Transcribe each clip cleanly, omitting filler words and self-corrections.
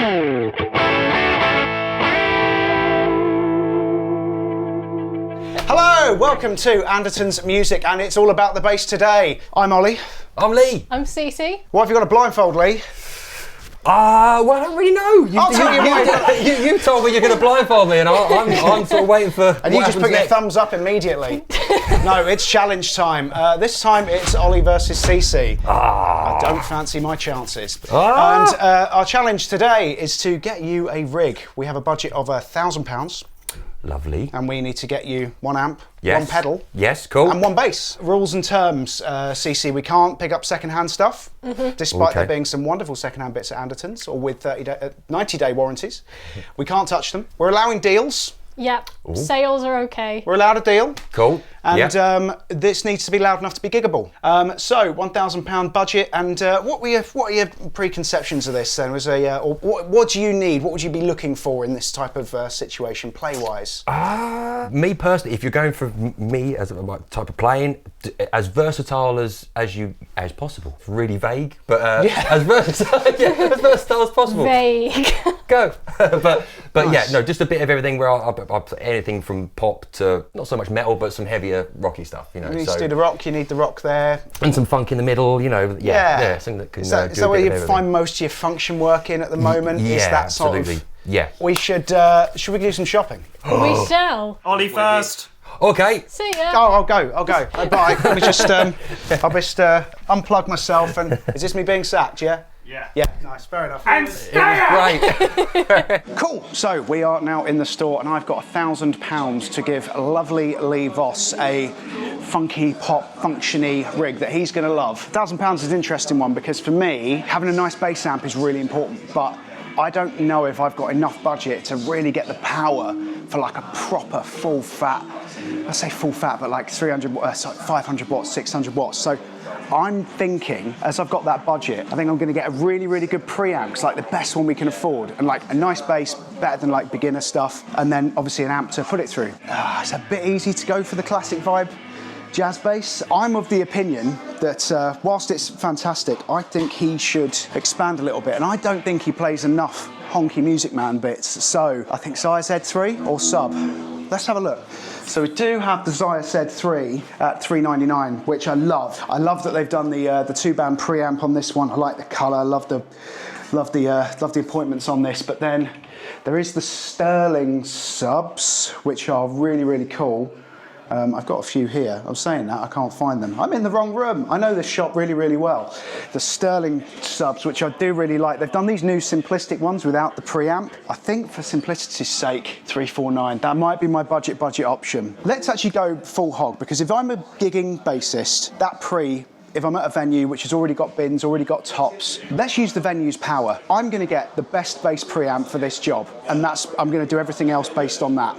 Hello, welcome to Andertons Music, and it's all about the bass today. I'm Ollie. I'm Lee. I'm Cici. Why have you got a blindfold, Lee? Well, I don't really know. You told me you're going to blindfold me, and I'm sort of waiting for. And you just put your thumbs up immediately. No, it's challenge time. This time it's Ollie versus Cici. I don't fancy my chances. And our challenge today is to get you a rig. We have a budget of £1,000. Lovely. And we need to get you 1 amp, yes. 1 pedal. Yes, cool. And 1 bass. Rules and terms, Cici, we can't pick up second-hand stuff, despite there being some wonderful second-hand bits at Andertons, or with 90-day warranties. We can't touch them. We're allowing deals. Yep. Ooh. Sales are okay. We're allowed a deal. Cool. And this needs to be loud enough to be giggable. So £1,000 budget. And what are your preconceptions of this then? Or what do you need? What would you be looking for in this type of situation, play-wise? Me personally, if you're going for me as a type of playing, as versatile as possible. It's really vague, but as versatile as possible. Vague. Go. but nice. Yeah, no, just a bit of everything where I'll put anything from pop to not so much metal, but some heavier rocky stuff. You know, you need to do the rock. You need the rock there, and some funk in the middle. You know, something that can. Is that where you find most of your function work in at the moment? Yeah, is that sort absolutely. Of, yeah. We should we do some shopping? We shall. Ollie first. Okay. See ya. Oh, I'll go. Oh, bye. Let me just I'll just unplug myself. And is this me being sacked? Yeah. Yeah. Yeah. Nice. Fair enough. And Great. Cool. So we are now in the store, and I've got £1,000 to give lovely Lee Voss a funky pop functiony rig that he's going to love. £1,000 is an interesting one because for me, having a nice bass amp is really important, but I don't know if I've got enough budget to really get the power for like a proper full fat. I say full fat, but like 500 watts, 600 watts. So I'm thinking, as I've got that budget, I think I'm going to get a really, really good preamp. It's like the best one we can afford, and like a nice bass, better than like beginner stuff, and then obviously an amp to put it through. It's a bit easy to go for the classic vibe jazz bass. I'm of the opinion that whilst it's fantastic, I think he should expand a little bit, and I don't think he plays enough honky Music Man bits. So I think Xyz Z3 or sub. Let's have a look. So we do have the Xyz Z3 at $399, which I love. I love that they've done the 2-band preamp on this one. I like the colour. I love the appointments on this. But then there is the Sterling subs, which are really, really cool. I've got a few here. I'm saying that, I can't find them. I'm in the wrong room. I know this shop really, really well. The Sterling subs, which I do really like. They've done these new simplistic ones without the preamp. I think for simplicity's sake, $349. That might be my budget option. Let's actually go full hog, because if I'm a gigging bassist, that if I'm at a venue which has already got bins, already got tops, let's use the venue's power. I'm gonna get the best bass preamp for this job, and I'm gonna do everything else based on that.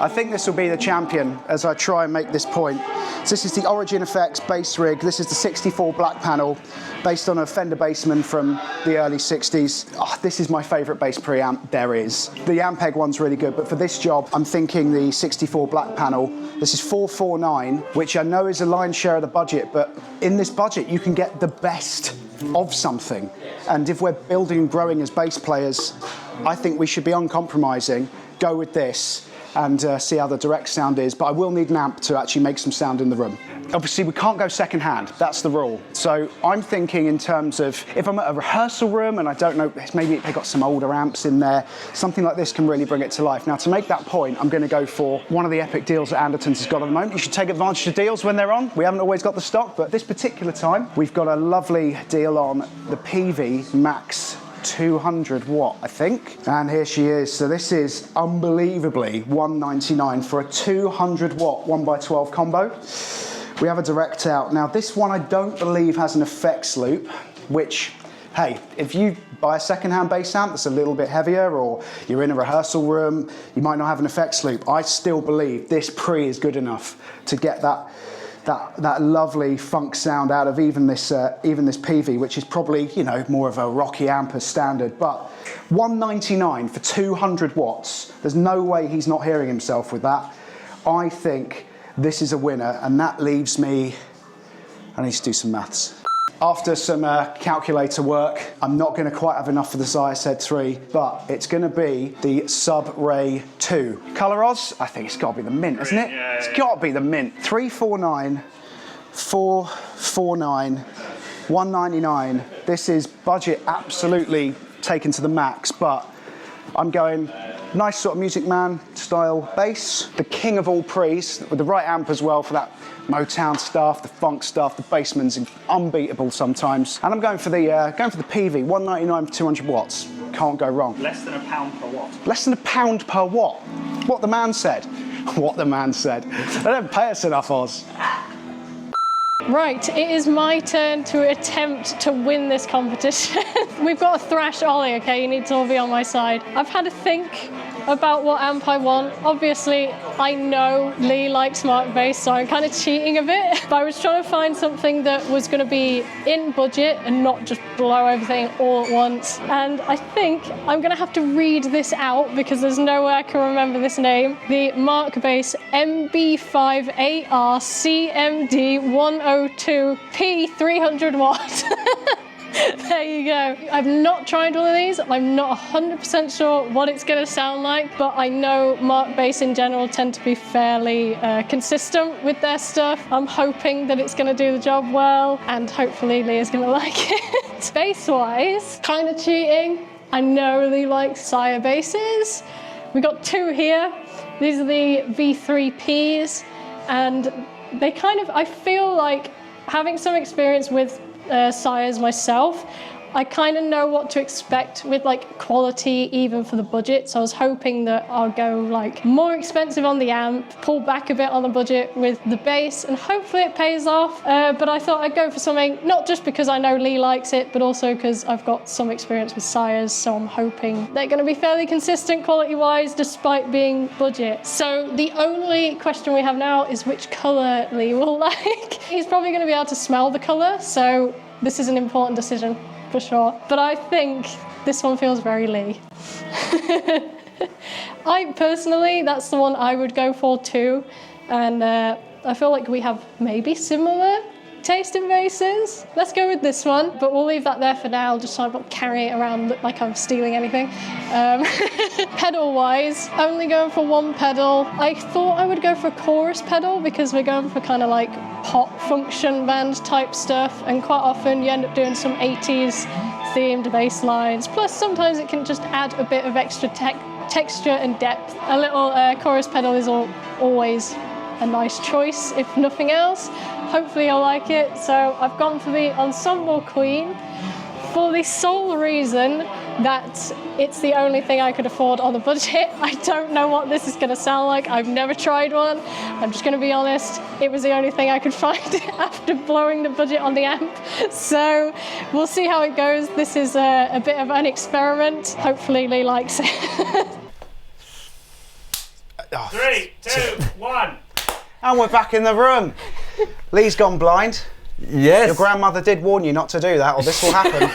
I think this will be the champion as I try and make this point. So this is the Origin Effects bass rig. This is the 64 black panel based on a Fender Bassman from the early 60s. Oh, this is my favourite bass preamp there is. The Ampeg one's really good, but for this job, I'm thinking the 64 black panel. This is $449, which I know is a lion's share of the budget, but in this budget, you can get the best of something. And if we're building and growing as bass players, I think we should be uncompromising, go with this, and see how the direct sound is, but I will need an amp to actually make some sound in the room. Obviously, we can't go second hand, that's the rule. So I'm thinking in terms of, if I'm at a rehearsal room and I don't know, maybe they've got some older amps in there, something like this can really bring it to life. Now, to make that point, I'm gonna go for one of the epic deals that Andertons has got at the moment. You should take advantage of deals when they're on. We haven't always got the stock, but this particular time, we've got a lovely deal on the Peavey Max 200 watt, I think. And here she is. So this is unbelievably $199 for a 200 watt 1x12 combo. We have a direct out. Now this one I don't believe has an effects loop, which, hey, if you buy a second-hand bass amp that's a little bit heavier, or you're in a rehearsal room, you might not have an effects loop. I still believe this pre is good enough to get that lovely funk sound out of even this Peavey, which is probably, you know, more of a rocky amp as standard. But $199 for 200 watts, there's no way he's not hearing himself with that. I think this is a winner, and that leaves me, I need to do some maths. After some calculator work, I'm not going to quite have enough for the Zyaced 3, but it's going to be the Sub-Ray 2. Colour Oz, I think it's got to be the mint, isn't it? Yeah, it's got to be the mint. 349, 449, 199. This is budget absolutely taken to the max, but I'm going nice sort of Music Man style bass, the king of all pre's, with the right amp as well for that Motown stuff, the funk stuff, the bassman's unbeatable sometimes. And I'm going for the Peavey, 199 for 200 watts. Can't go wrong. Less than £1 per watt. Less than £1 per watt. What the man said. What the man said. They don't pay us enough, Oz. Right, it is my turn to attempt to win this competition. We've got a thrash Ollie, okay? You need to all be on my side. I've had to think about what amp I want. Obviously, I know Lee likes Mark bass, so I'm kind of cheating a bit. But I was trying to find something that was going to be in budget and not just blow everything all at once. And I think I'm going to have to read this out because there's no way I can remember this name. The Mark bass MB58R CMD 102P 300 watt. There you go. I've not tried all of these. I'm not 100% sure what it's going to sound like, but I know Mark bass in general tend to be fairly consistent with their stuff. I'm hoping that it's going to do the job well, and hopefully Lee is going to like it. Bass-wise, kind of cheating. I know Lee likes Sire basses. We got two here. These are the V3Ps, and they kind of, I feel like having some experience with Sires myself, I kind of know what to expect with like quality even for the budget, so I was hoping that I'll go like more expensive on the amp, pull back a bit on the budget with the bass, and hopefully it pays off. But I thought I'd go for something, not just because I know Lee likes it, but also because I've got some experience with Sires, so I'm hoping they're going to be fairly consistent quality-wise despite being budget. So the only question we have now is which colour Lee will like. He's probably going to be able to smell the colour, so this is an important decision for sure. But I think this one feels very Lee. I personally, that's the one I would go for too. And I feel like we have maybe similar taste in basses. Let's go with this one, but we'll leave that there for now, just so I don't carry it around like I'm stealing anything. Pedal-wise, only going for one pedal. I thought I would go for a chorus pedal because we're going for kind of like pop function band type stuff, and quite often you end up doing some 80s themed bass lines. Plus sometimes it can just add a bit of extra texture and depth. A little chorus pedal is always a nice choice, if nothing else. Hopefully you'll like it. So I've gone for the Ensemble Queen for the sole reason that it's the only thing I could afford on the budget. I don't know what this is going to sound like. I've never tried one. I'm just going to be honest. It was the only thing I could find after blowing the budget on the amp. So we'll see how it goes. This is a bit of an experiment. Hopefully Lee likes it. 3, 2, 1. And we're back in the room. Lee's gone blind. Yes. Your grandmother did warn you not to do that, or this will happen.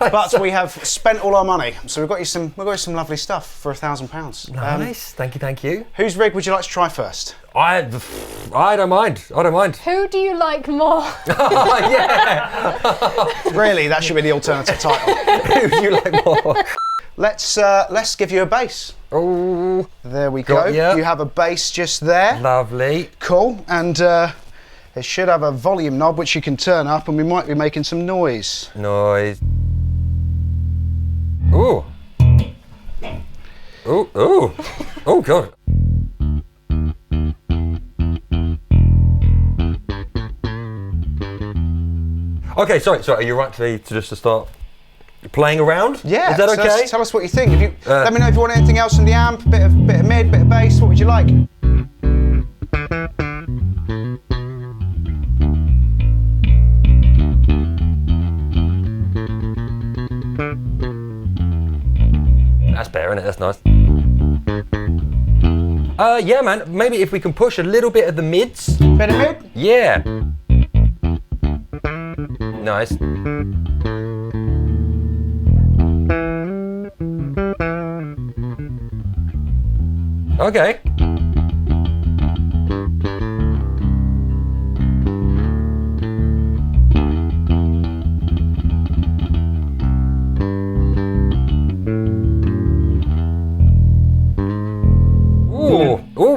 But we have spent all our money, so we've got you some lovely stuff for £1,000. Nice. Thank you. Whose rig would you like to try first? I don't mind. Who do you like more? Yeah. Really, that should be the alternative title. Who do you like more? Let's give you a bass. Oh, there we go. got ya. You have a bass just there. Lovely. Cool, and it should have a volume knob which you can turn up, and we might be making some noise. Noise. Ooh. Ooh. Oh God. Okay, sorry. Are you right to just to start playing around? Yeah. Is that okay? Tell us what you think. If you let me know if you want anything else from the amp. Bit of mid, bit of bass. What would you like? That's better, isn't it? That's nice. Yeah, man. Maybe if we can push a little bit of the mids. Bit of mid? Yeah. Nice. Okay.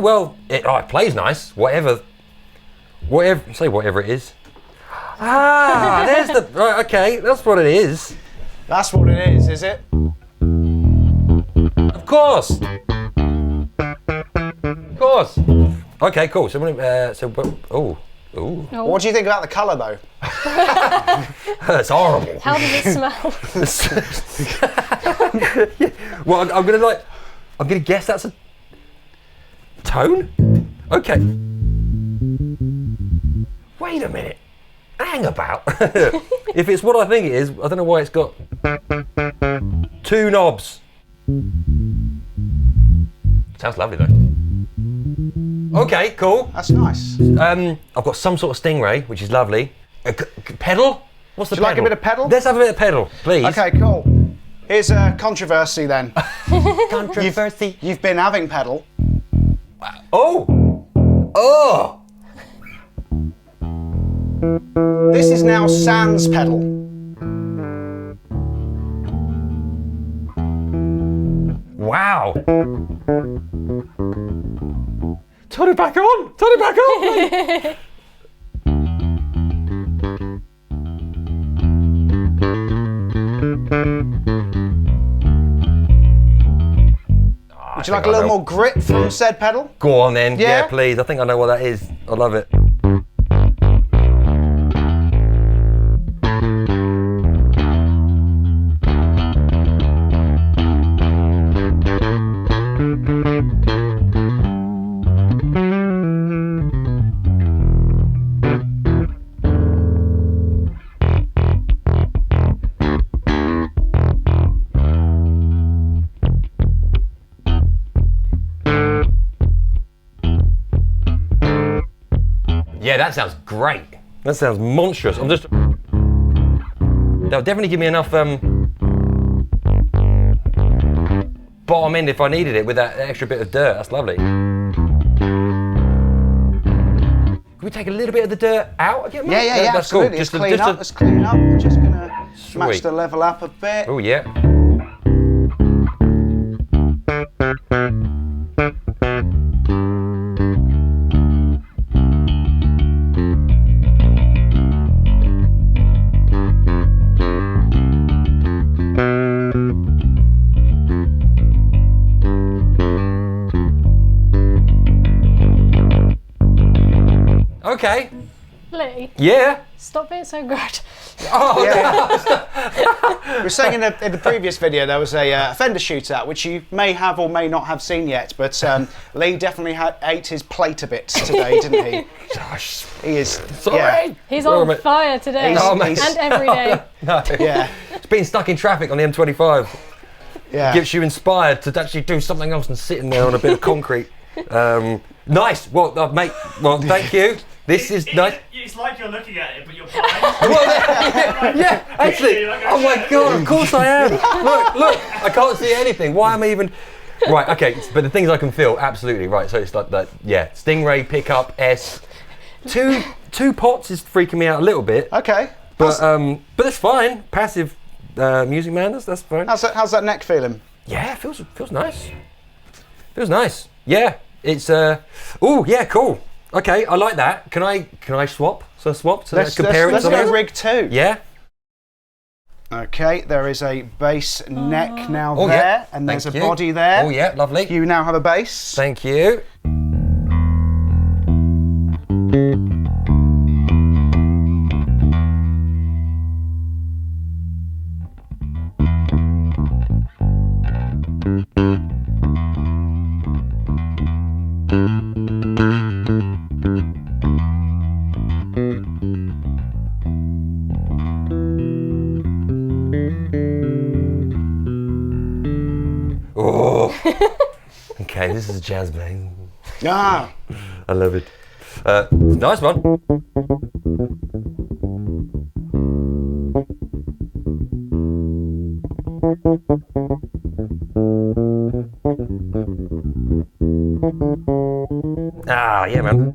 well, it plays nice. Whatever it is. Ah, there's the, right, okay, that's what it is. That's what it is it? Of course. Of course. Okay, cool. So, ooh. What do you think about the colour though? That's horrible. How does it smell? Well, I'm gonna guess that's a tone? Okay. Wait a minute. Hang about. If it's what I think it is, I don't know why it's got 2 knobs. Sounds lovely though. Okay, cool. That's nice. I've got some sort of Stingray, which is lovely. A pedal? What's the pedal? Would you like a bit of pedal? Let's have a bit of pedal, please. Okay, cool. Here's a controversy then. Controversy. You've been having pedal. Oh! Oh! This is now sans pedal. Wow! Turn it back on! Turn it back on! Would you like a little more grit from said pedal? Go on then. Yeah? Yeah, please. I think I know what that is. I love it. Yeah, that sounds great. That sounds monstrous. That'll definitely give me enough bottom end if I needed it with that extra bit of dirt. That's lovely. Can we take a little bit of the dirt out again? Yeah, That's absolutely. cool. Let's clean up. Let's clean up. We're just gonna match Sweet. the level up a bit. Oh yeah. Okay. Lee, Yeah. stop being so good. Oh, Yeah. We were saying in the previous video there was a fender shootout, which you may have or may not have seen yet, but Lee definitely ate his plate a bit today, didn't he? Gosh. He is. Sorry. Yeah. He's Where on am I? fire today Oh, mate. and every day. No. Yeah. It's being stuck in traffic on the M25. Yeah. Gives you inspired to actually do something else than sitting there on a bit of concrete. Nice. Well, mate. Well, thank you. This is nice. It's like you're looking at it, but you're blind. Yeah, actually. Oh my god, of course I am. Look, I can't see anything. Why am I even... Right, okay, but the things I can feel, absolutely, right. So it's like that, yeah, Stingray, pickup, S. Two pots is freaking me out a little bit. Okay. But that's fine. Passive music, man, that's fine. How's that neck feeling? Yeah, feels nice. Feels nice. Yeah, it's, oh, yeah, cool. Okay, I like that. Can I swap? So swap to compare it let's to go those? rig 2. Yeah. Okay, there is a bass neck now Oh, there, yeah. and there's Thank a you. body there. Oh yeah, lovely. You now have a bass. Thank you. Oh. Okay, this is a jazz band. Ah. I love it. Nice one. Ah, yeah, man.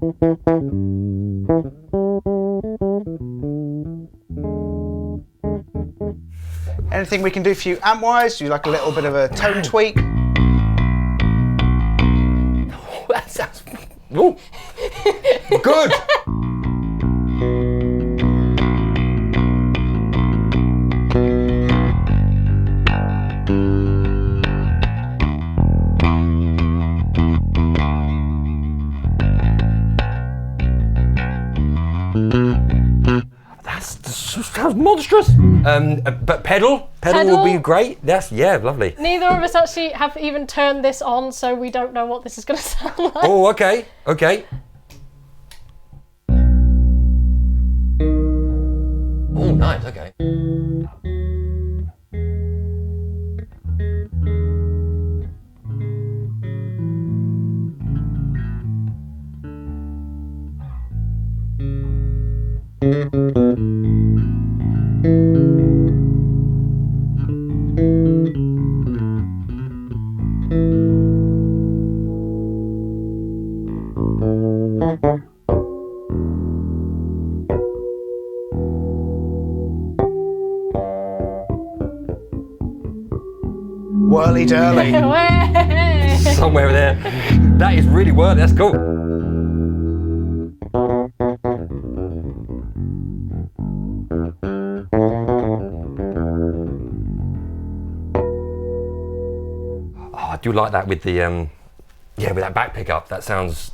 Anything we can do for you amp-wise? Do you like a little bit of a tone tweak? that sounds. Ooh. Good. That sounds monstrous. But pedal will be great. Lovely. Neither of us actually have even turned this on, so we don't know what this is going to sound like. Oh, okay. Oh, nice. Okay. Whirly dirly. Way. Somewhere there. That is really whirly. That's cool. Oh, I do like that with the with that back pickup. That sounds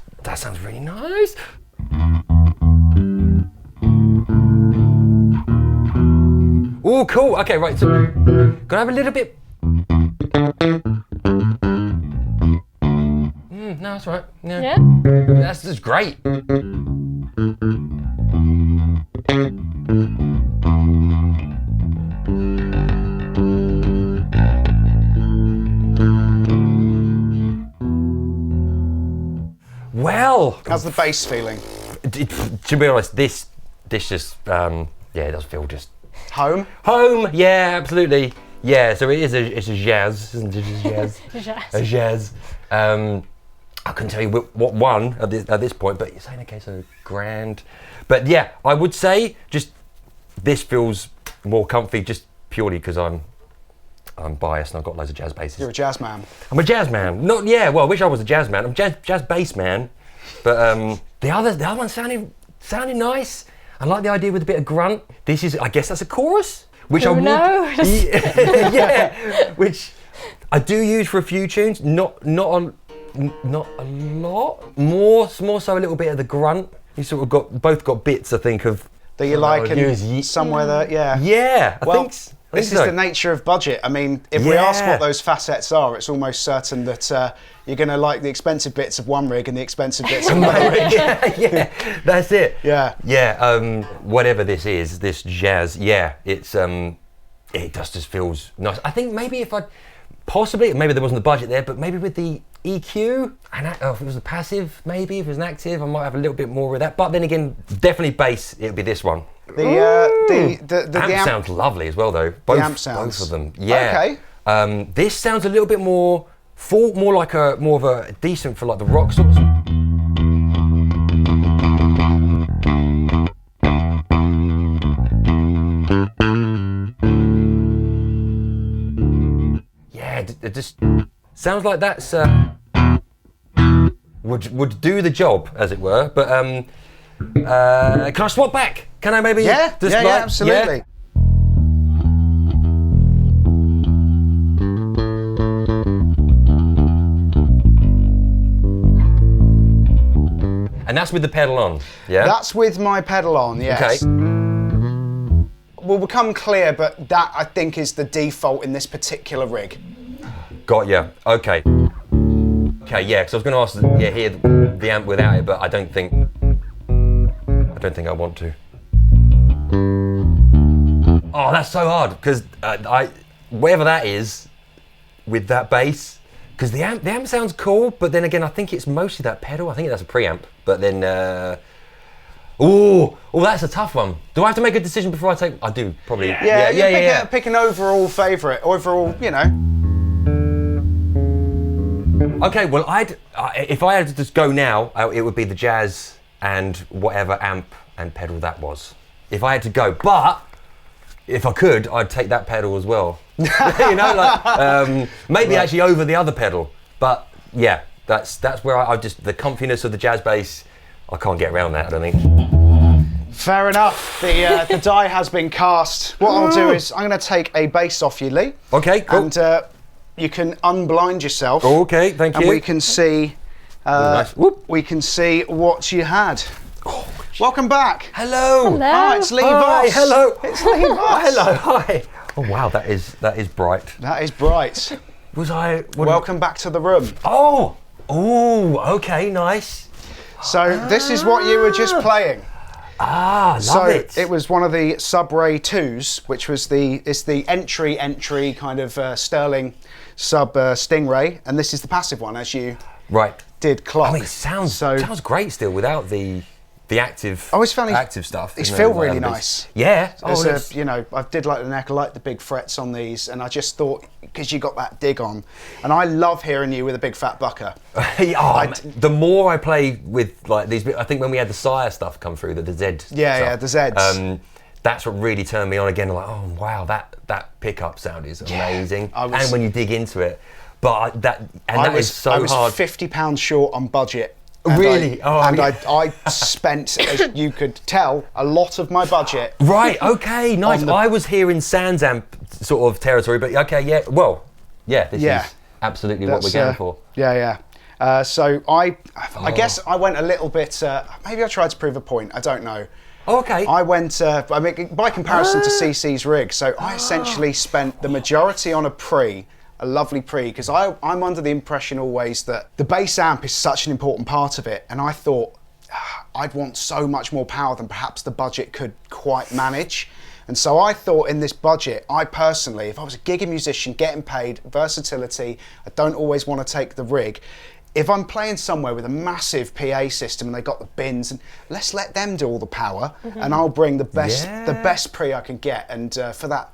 really nice. Oh, cool. Okay, right. So, gonna have a little bit. No, that's right. Yeah? That's just great. Well, How's the bass feeling? To be honest, this just it does feel just Home? home. Yeah, absolutely. Yeah, so it's a jazz, isn't it? Jazz. Jazz. A jazz. I couldn't tell you what one at this point, but you're saying okay, so grand. But yeah, I would say just this feels more comfy, just purely because I'm biased and I've got loads of jazz basses. You're a jazz man. I'm a jazz man. Well, I wish I was a jazz man. I'm jazz bass man. But the other one sounded nice. I like the idea with a bit of grunt. This is, I guess that's a chorus, which I would. Yeah, which I do use for a few tunes. Not a lot. More so a little bit of the grunt. You sort of both got bits, I think, of. That you like and somewhere that, yeah. Yeah, I think. This is the nature of budget. I mean, if we ask what those facets are, it's almost certain that you're going to like the expensive bits of one rig and the expensive bits of another rig. Yeah, that's it. Yeah. Whatever this is, this jazz, it just feels nice. I think maybe if maybe there wasn't the budget there, but maybe with the EQ, and if it was a passive, maybe if it was an active, I might have a little bit more of that. But then again, definitely bass, it'll be this one. The amp sounds lovely as well, though. Both of them. Yeah. Okay. This sounds a little bit more like more of a decent for like the rock sort of. Yeah, it just sounds like that's would do the job, as it were. But can I swap back? Can I maybe? Yeah, absolutely. Yeah? And that's with the pedal on, yeah? That's with my pedal on, yes. Okay. Will become clear, but that I think is the default in this particular rig. Got ya. Okay. Okay, yeah, because I was going to ask, hear the amp without it, but I don't think I want to. Oh, that's so hard because whatever that is with that bass, because the amp sounds cool, but then again, I think it's mostly that pedal. I think that's a preamp, but then that's a tough one. Do I have to make a decision before I take? I do probably. Yeah. Pick an overall favourite, overall, you know. Okay, well, if I had to just go now, it would be the jazz and whatever amp and pedal that was. If I had to go, but if I could, I'd take that pedal as well. You know, like maybe actually over the other pedal. But yeah, That's where I just, the comfiness of the jazz bass, I can't get around that, I don't think. Fair enough. The die has been cast. What I'll do is I'm going to take a bass off you, Lee. Okay, cool. And you can unblind yourself. Okay, thank you. And we can see. Nice. Whoop. We can see what you had. Oh, welcome back. Hello. Hello. Hi, it's Lee Hi, Voss. hello. It's Lee Voss. Hello, hi. Oh wow, that is bright. That is bright. Welcome back to the room. Oh, okay, nice. So this is what you were just playing. Love it. It was one of the Sub-Ray 2s, which was the entry kind of Sterling sub Stingray, and this is the passive one, as you did clock. I mean, it sounds great still without the active. I always found active stuff. These feel really nice. Yeah. I did like the neck. I like the big frets on these, and I just thought because you got that dig on, and I love hearing you with a big fat bucker. The more I play with like these, I think when we had the Sire stuff come through, the Z. Yeah, the Zs. That's what really turned me on again. Like, oh wow, that pickup sound is amazing, and when you dig into it, but that is so hard. I was £50 short on budget. Really? I spent, as you could tell, a lot of my budget. Right. Okay. Nice. I was here in Sans Amp sort of territory, but okay. Yeah. Well. Yeah. This is absolutely what we're going for. Yeah. So I guess I went a little bit. Maybe I tried to prove a point. I don't know. Oh, okay. I went, I mean, by comparison to CC's rig, so I essentially spent the majority on a lovely pre, because I'm under the impression always that the bass amp is such an important part of it, and I thought I'd want so much more power than perhaps the budget could quite manage. And so I thought in this budget, I personally, if I was a gigging musician, getting paid, versatility, I don't always want to take the rig. If I'm playing somewhere with a massive PA system and they got the bins, and let's let them do all the power, and I'll bring the best pre I can get. And for that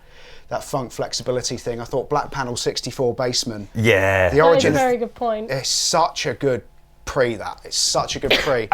funk flexibility thing, I thought Black Panel 64 Bassman. Yeah, the Origin. That's a very good point. It's such a good pre. It's such a good pre.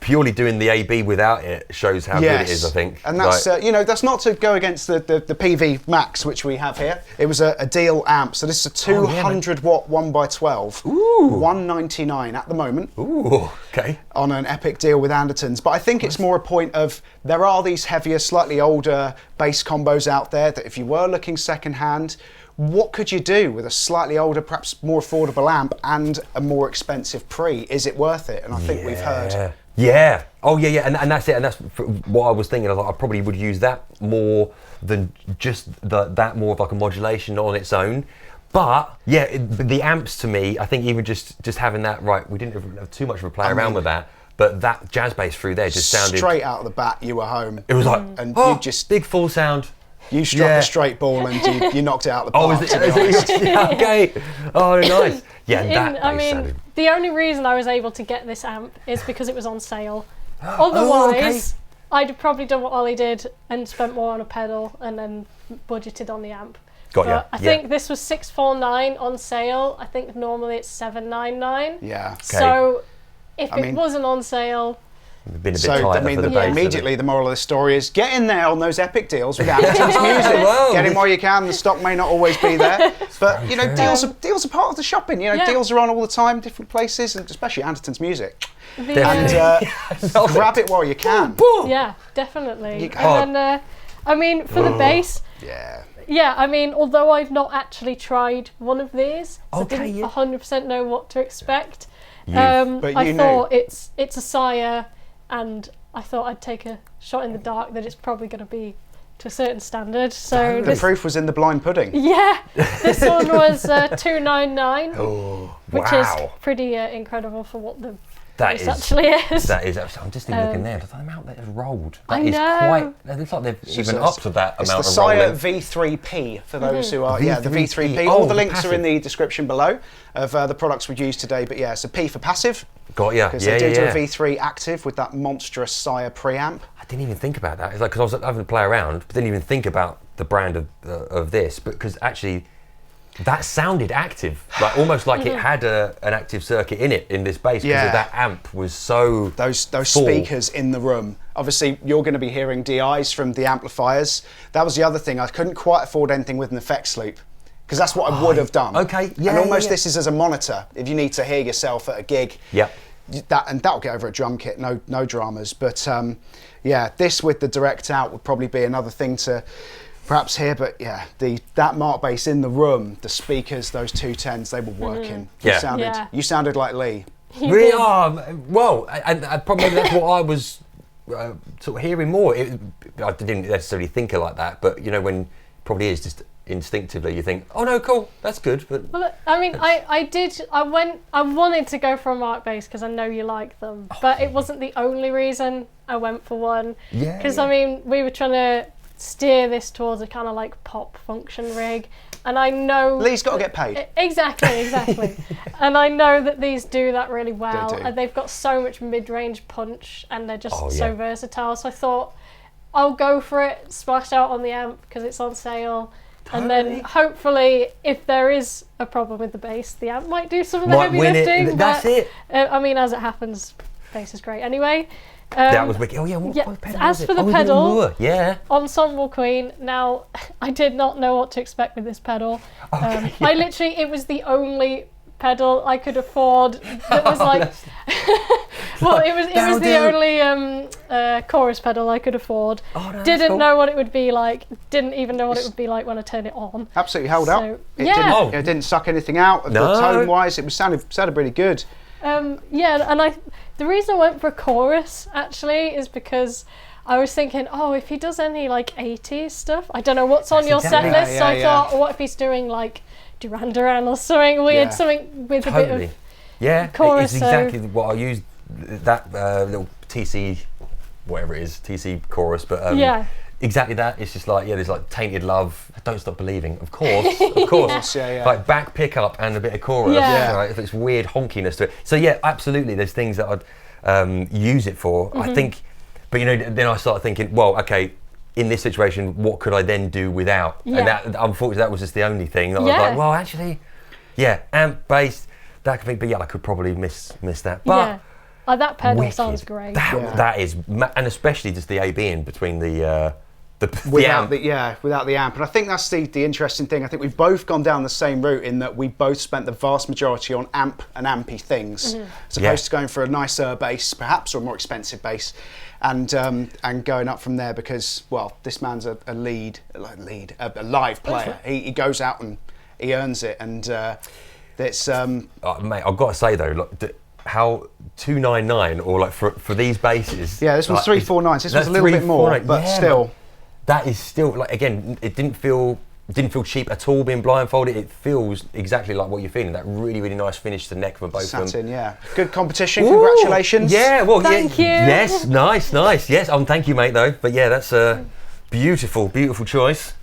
Purely doing the AB without it shows how good it is, I think. And that's that's not to go against the Peavey Max, which we have here. It was a deal amp, so this is a 200 watt 1x12. Ooh. $199 at the moment. Ooh, okay. On an epic deal with Andertons, but I think it's more a point of there are these heavier, slightly older bass combos out there that if you were looking secondhand, what could you do with a slightly older, perhaps more affordable amp and a more expensive pre? Is it worth it? And I think we've heard. Yeah. Oh, yeah. And that's it. And that's what I was thinking. I probably would use that more than just that more of like a modulation on its own. But yeah, the amps to me, I think even just having that we didn't have too much of a play around with that. But that jazz bass through there just sounded straight out of the bat. You were home. It was like, and you just big full sound. You struck a straight ball and you knocked it out of the park. Okay. Oh, nice. Yeah, the only reason I was able to get this amp is because it was on sale. Otherwise, I'd have probably done what Ollie did and spent more on a pedal and then budgeted on the amp. I think this was $649 on sale. I think normally it's $799. Yeah. Okay. So if it wasn't on sale. Been a bit tighter immediately the moral of the story is get in there on those epic deals with Andertons music. Get in while you can. The stock may not always be there, but deals are part of the shopping. Deals are on all the time, different places, and especially Andertons music. Grab it while you can. Yeah, definitely. And then, for the bass. Yeah, although I've not actually tried one of these, so I didn't 100% know what to expect. I thought it's a Sire. And I thought I'd take a shot in the dark that it's probably going to be to a certain standard. So the proof was in the blind pudding. Yeah, this one was $299, which is pretty incredible for what the price actually is. That is. I'm just looking there. The amount that is rolled. That is quite. It looks like they've even upped that amount of rolling. It's the Sire V3P for those who are. The V3P. All the links are in the description below of the products we've used today. But it's a P for passive. Got ya. Because they do a V3 active with that monstrous Sire preamp. I didn't even think about that. It's like because I was having to play around, but didn't even think about the brand of this. Because actually, that sounded active, like almost like it had an active circuit in it in this bass because that amp was so those speakers in the room. Obviously, you're going to be hearing DIs from the amplifiers. That was the other thing. I couldn't quite afford anything with an effects loop. because that's what I would have done. Okay, yeah, and almost yeah. this is as a monitor if you need to hear yourself at a gig. Yeah. That'll get over a drum kit, no dramas. But yeah, this with the direct out would probably be another thing to perhaps hear. But yeah, that mark bass in the room, the speakers, those 210s, they were working. Yeah. You sounded like Lee. Really are. Well, and probably that's what I was sort of hearing more. I didn't necessarily think it like that, but you know, when probably is just instinctively you think, oh no, cool, that's good. But well, I mean, I wanted to go for a mark bass because I know you like them, but it wasn't the only reason I went for one. Yeah. Because I mean, we were trying to steer this towards a kind of like pop function rig, and I know Lee's got to get paid. Exactly. And I know that these do that really well. They do. And they've got so much mid-range punch, and they're just Oh, so yeah. versatile. So I thought I'll go for it, splash out on the amp because it's on sale. And then hopefully, if there is a problem with the bass, the amp might do some of the Might heavy win it. lifting. That's it. I mean, as it happens, bass is great anyway. That was wicked. Oh yeah, what pedal as was for it? the Oh, pedal, Lure. Yeah. Ensemble Queen. Now, I did not know what to expect with this pedal. I literally, it was the only pedal I could afford that was like, well, it was the only chorus pedal I could afford. Oh, no, that's Didn't cool. know what it would be like. Didn't even know what it would be like when I turned it on. Absolutely held So, up. It yeah. didn't suck anything out. No. Tone wise, it was sounded pretty good. Yeah, and the reason I went for a chorus actually is because I was thinking, oh, if he does any like 80s stuff, I don't know what's on your exactly- set list. Yeah, So I yeah, thought, what if he's doing like Duran Duran or something weird, Yeah. something with a Totally. bit of Yeah. chorus, It's exactly what I used. That little TC, whatever it is, TC chorus, but yeah. exactly that. It's just like, yeah, there's like Tainted Love, Don't Stop Believing, of course. Yeah. Like back pickup and a bit of chorus. Yeah. Right? If it's weird honkiness to it. So yeah, absolutely. There's things that I'd use it for. Mm-hmm. I think, but you know, then I started thinking, well, okay, in this situation, what could I then do without? Yeah. And that, unfortunately, that was just the only thing that I was Yeah. like, well, actually, yeah, amp, bass, that could be, but yeah, I could probably miss that. But Yeah. Oh, that pedal wicked. sounds great. That is, and especially just the AB in between the Without amp. without the amp. And I think that's the interesting thing. I think we've both gone down the same route in that we both spent the vast majority on amp and ampy things, as opposed to going for a nicer bass, perhaps, or a more expensive bass, and going up from there because, well, this man's a live player. He goes out and he earns it, and it's Mate, I've got to say though, like, how 299 or like for these basses. yeah, this one's like, 349. So this that's was a little bit more, 349, but yeah, still. man. That is still, like, again, it didn't feel cheap at all being blindfolded. It feels exactly like what you're feeling. That really, really nice finish to the neck for both of them. Satin, yeah. Good competition. Congratulations. Yeah, well, Thank you. Yes, nice. Yes, thank you, mate, though. But yeah, that's a beautiful choice.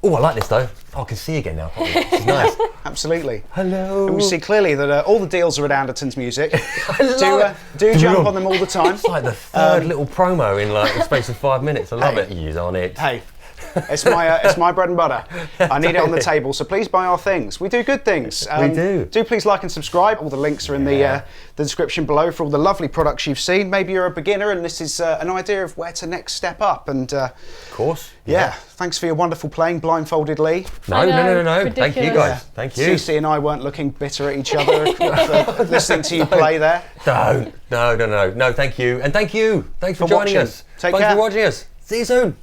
Oh, I like this, though. Oh, I can see again now. This is nice. Absolutely. Hello. And we see clearly that all the deals are at Andertons Music. love Do jump on them all the time. It's like the third little promo in like the space of 5 minutes. I love Hey. it. Use on it. Hey, it's my bread and butter. I need it on the table, so please buy our things. We do good things. We do. Do please like and subscribe. All the links are in the description below for all the lovely products you've seen. Maybe you're a beginner and this is an idea of where to next step up. And Of course. yeah, thanks for your wonderful playing, Blindfolded Lee. No. I know, Thank you, ridiculous. guys. Thank you. Cici and I weren't looking bitter at each other for listening to you play there. No. Thank you. And thank you. Thanks for For joining watching. us. Take Thanks care. for watching us. See you soon.